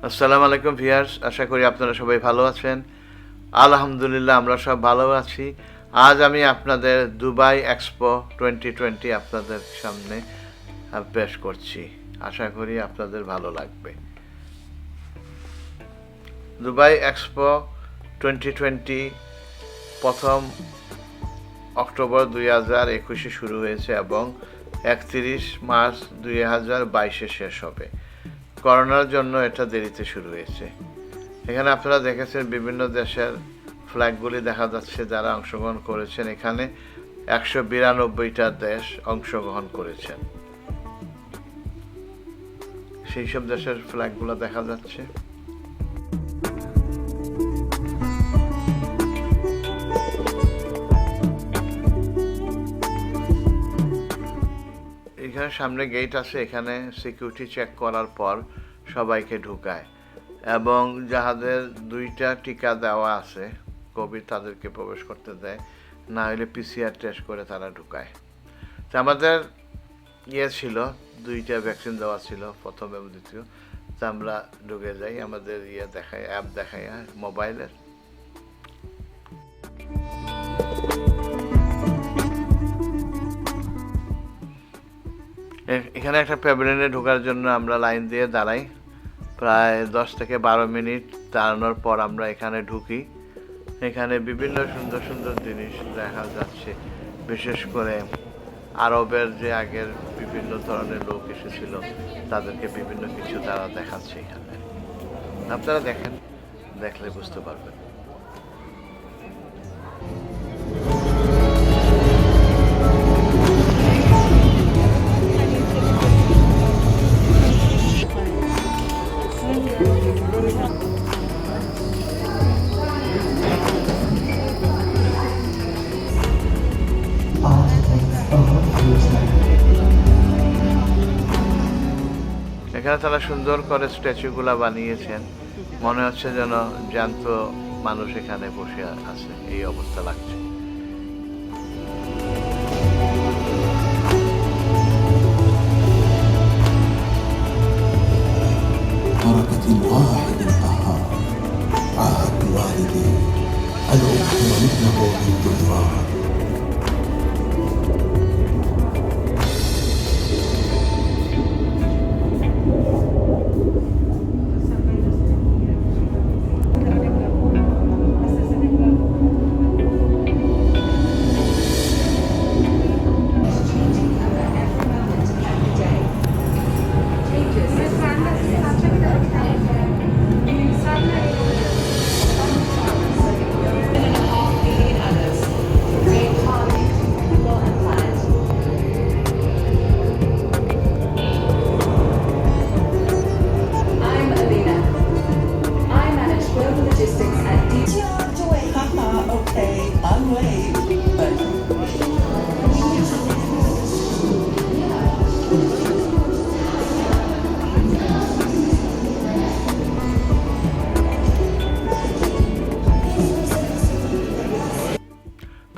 আসসালামু আলাইকুম ভিউয়ার্স, আশা করি আপনারা সবাই ভালো আছেন। আলহামদুলিল্লাহ আমরা সব ভালো আছি। আজ আমি আপনাদের দুবাই এক্সপো 2020 আপনাদের সামনে পেশ করছি। আশা করি আপনাদের ভালো লাগবে। দুবাই এক্সপো 2020 প্রথম অক্টোবর 2021 শুরু হয়েছে এবং 31 মার্চ 2022 শেষ হবে। করোনার জন্য এটা দেরিতে শুরু হয়েছে। এখানে আপনারা দেখেছেন বিভিন্ন দেশের ফ্ল্যাগগুলি দেখা যাচ্ছে যারা অংশগ্রহণ করেছেন। এখানে 192টা দেশ অংশগ্রহণ করেছেন। সেই সব দেশের ফ্ল্যাগগুলো দেখা যাচ্ছে। এখানে সামনে গেট আছে, এখানে সিকিউরিটি চেক করার পর সবাইকে ঢুকায় এবং যাদের 2টা টিকা দেওয়া আছে কোভিড তাদেরকে প্রবেশ করতে দেয়, না হলে পিসিআর টেস্ট করে তারা ঢুকায়। তো আমাদের ছিল 2টা ভ্যাকসিন দেওয়া ছিল, প্রথম এবং দ্বিতীয়। তো আমরা ঢুকে যাই, আমাদের দেখায়, অ্যাপ দেখায় মোবাইলের। এখানে একটা প্যাভিলিয়নে ঢোকার জন্য আমরা লাইন দিয়ে দাঁড়াই। প্রায় 10 থেকে 12 মিনিট দাঁড়ানোর পর আমরা এখানে ঢুকি। এখানে বিভিন্ন সুন্দর সুন্দর জিনিস দেখা যাচ্ছে, বিশেষ করে আরবের যে আগের বিভিন্ন ধরনের লোক এসেছিল তাদেরকে বিভিন্ন কিছু তারা দেখাচ্ছে। এখানে আপনারা দেখেন, দেখলে বুঝতে পারবেন। এখানে তারা সুন্দর করে স্ট্যাচুগুলা বানিয়েছেন, মনে হচ্ছে যেন জ্যান্ত মানুষ এখানে বসে আছে, এই অবস্থা লাগছে।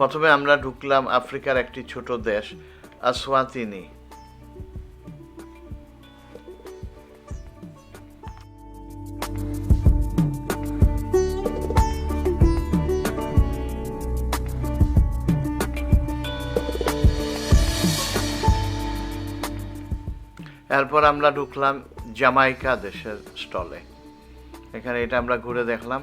প্রথমে আমরা ঢুকলাম আফ্রিকার একটি ছোট দেশ আসওয়াতিনি। এরপর আমরা ঢুকলাম জামাইকা দেশের স্টলে। এখানে এটা আমরা ঘুরে দেখলাম।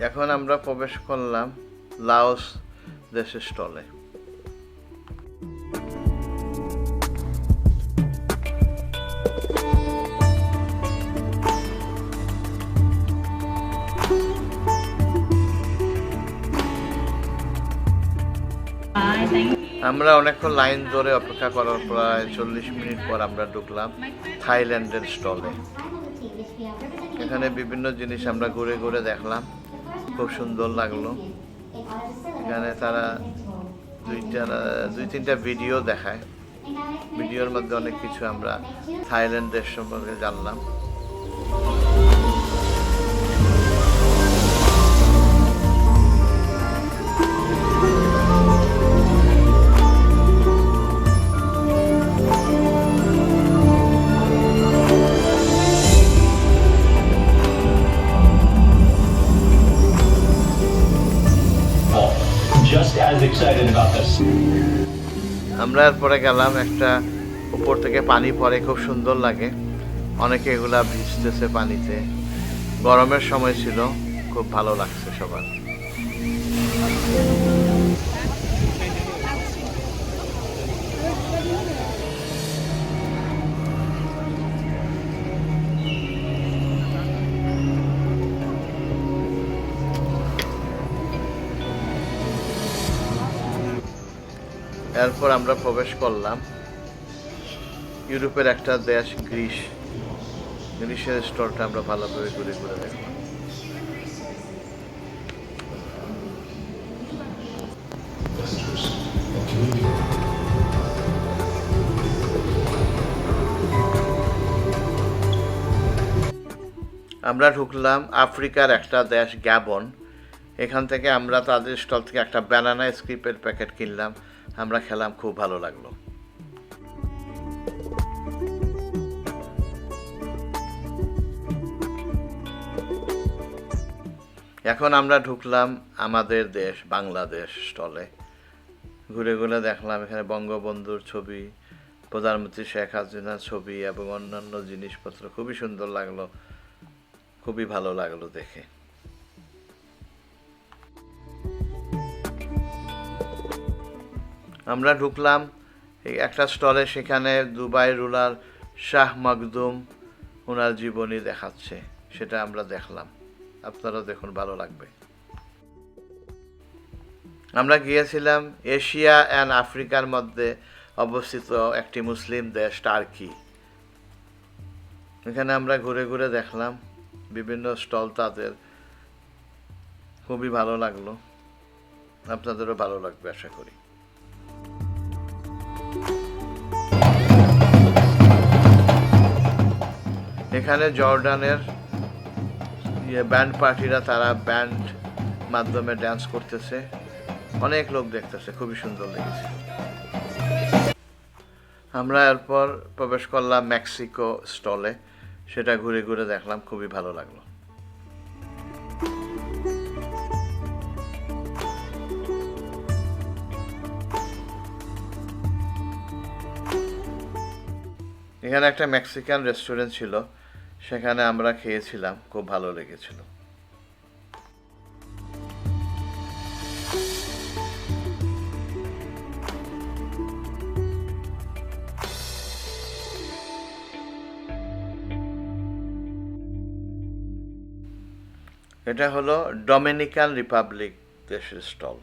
এখন আমরা প্রবেশ করলাম লাওস দেশের স্টলে। আমরা অনেকক্ষণ লাইন ধরে অপেক্ষা করার প্রায় 40 মিনিট পর আমরা ঢুকলাম থাইল্যান্ডের স্টলে। এখানে বিভিন্ন জিনিস আমরা ঘুরে ঘুরে দেখলাম, খুব সুন্দর লাগলো। এখানে তারা 2-3টা ভিডিও দেখায়, ভিডিওর মধ্যে অনেক কিছু আমরা থাইল্যান্ড দেশ সম্পর্কে জানলাম। just as excited about this. আমরা এরপরে গেলাম একটা উপর থেকে পানি পড়ে, খুব সুন্দর লাগে, অনেকে এগুলা ভিজতেছে পানিতে, গরমের সময় ছিল, খুব ভালো লাগছে সবার। এরপর আমরা প্রবেশ করলাম ইউরোপের একটা দেশ গ্রিস। গ্রিসের স্টলটা আমরা ভালোভাবে ঘুরে ঘুরে দেখলাম। আমরা ঢুকলাম আফ্রিকার একটা দেশ গ্যাবন। এখান থেকে আমরা তাদের স্টল থেকে একটা ব্যানানা স্ক্রিপের প্যাকেট কিনলাম, আমরা খেলাম, খুব ভালো লাগলো। এখন আমরা ঢুকলাম আমাদের দেশ বাংলাদেশ স্টলে। ঘুরে ঘুরে দেখলাম এখানে বঙ্গবন্ধুর ছবি, প্রধানমন্ত্রী শেখ হাসিনার ছবি এবং অন্যান্য জিনিসপত্র, খুবই সুন্দর লাগলো, খুবই ভালো লাগলো দেখে। আমরা ঢুকলাম এই একটা স্টলে, সেখানে দুবাই রুলার শাহ মখদুম ওনার জীবনী দেখাচ্ছে, সেটা আমরা দেখলাম, আপনারা দেখুন, ভালো লাগবে। আমরা গিয়েছিলাম এশিয়া অ্যান্ড আফ্রিকার মধ্যে অবস্থিত একটি মুসলিম দেশ টার্কি। এখানে আমরা ঘুরে ঘুরে দেখলাম বিভিন্ন স্টল, তাদের খুবই ভালো লাগলো, আপনাদেরও ভালো লাগবে আশা করি। এখানে জর্ডানের ব্যান্ড পার্টিরা, তারা ব্যান্ড মাধ্যমে ড্যান্স করতেছে, অনেক লোক দেখতেছে, খুবই সুন্দর লেগেছে। আমরা এরপর প্রবেশ করলাম মেক্সিকো স্টলে, সেটা ঘুরে ঘুরে দেখলাম, খুবই ভালো লাগলো। এখানে একটা মেক্সিকান রেস্টুরেন্ট ছিল, সেখানে আমরা খেয়েছিলাম, খুব ভালো লেগেছিল। এটা হলো ডমিনিকান রিপাবলিক দেশের স্টল,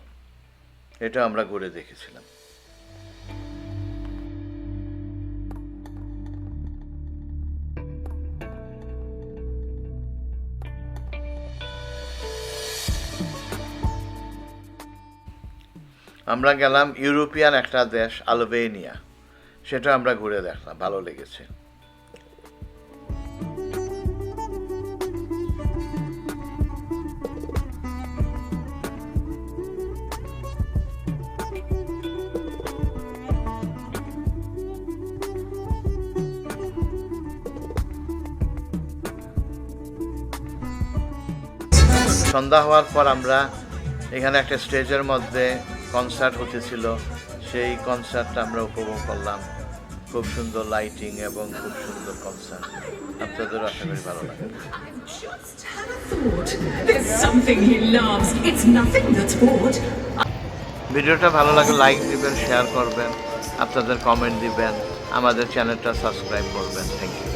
এটা আমরা ঘুরে দেখেছিলাম। আমরা গেলাম ইউরোপিয়ান একটা দেশ আলবেনিয়া, সেটা আমরা ঘুরে দেখলাম, ভালো লেগেছে। সন্ধ্যা হওয়ার পর আমরা এখানে একটা স্টেজের মধ্যে কনসার্ট হতেছিল, সেই কনসার্টটা আমরা উপভোগ করলাম, খুব সুন্দর লাইটিং এবং খুব সুন্দর কনসার্ট, আপনাদেরও আশা করি ভালো লাগবে। ভিডিওটা ভালো লাগলে লাইক দিবেন, শেয়ার করবেন, আপনাদের কমেন্ট দিবেন, আমাদের চ্যানেলটা সাবস্ক্রাইব করবেন। Thank you.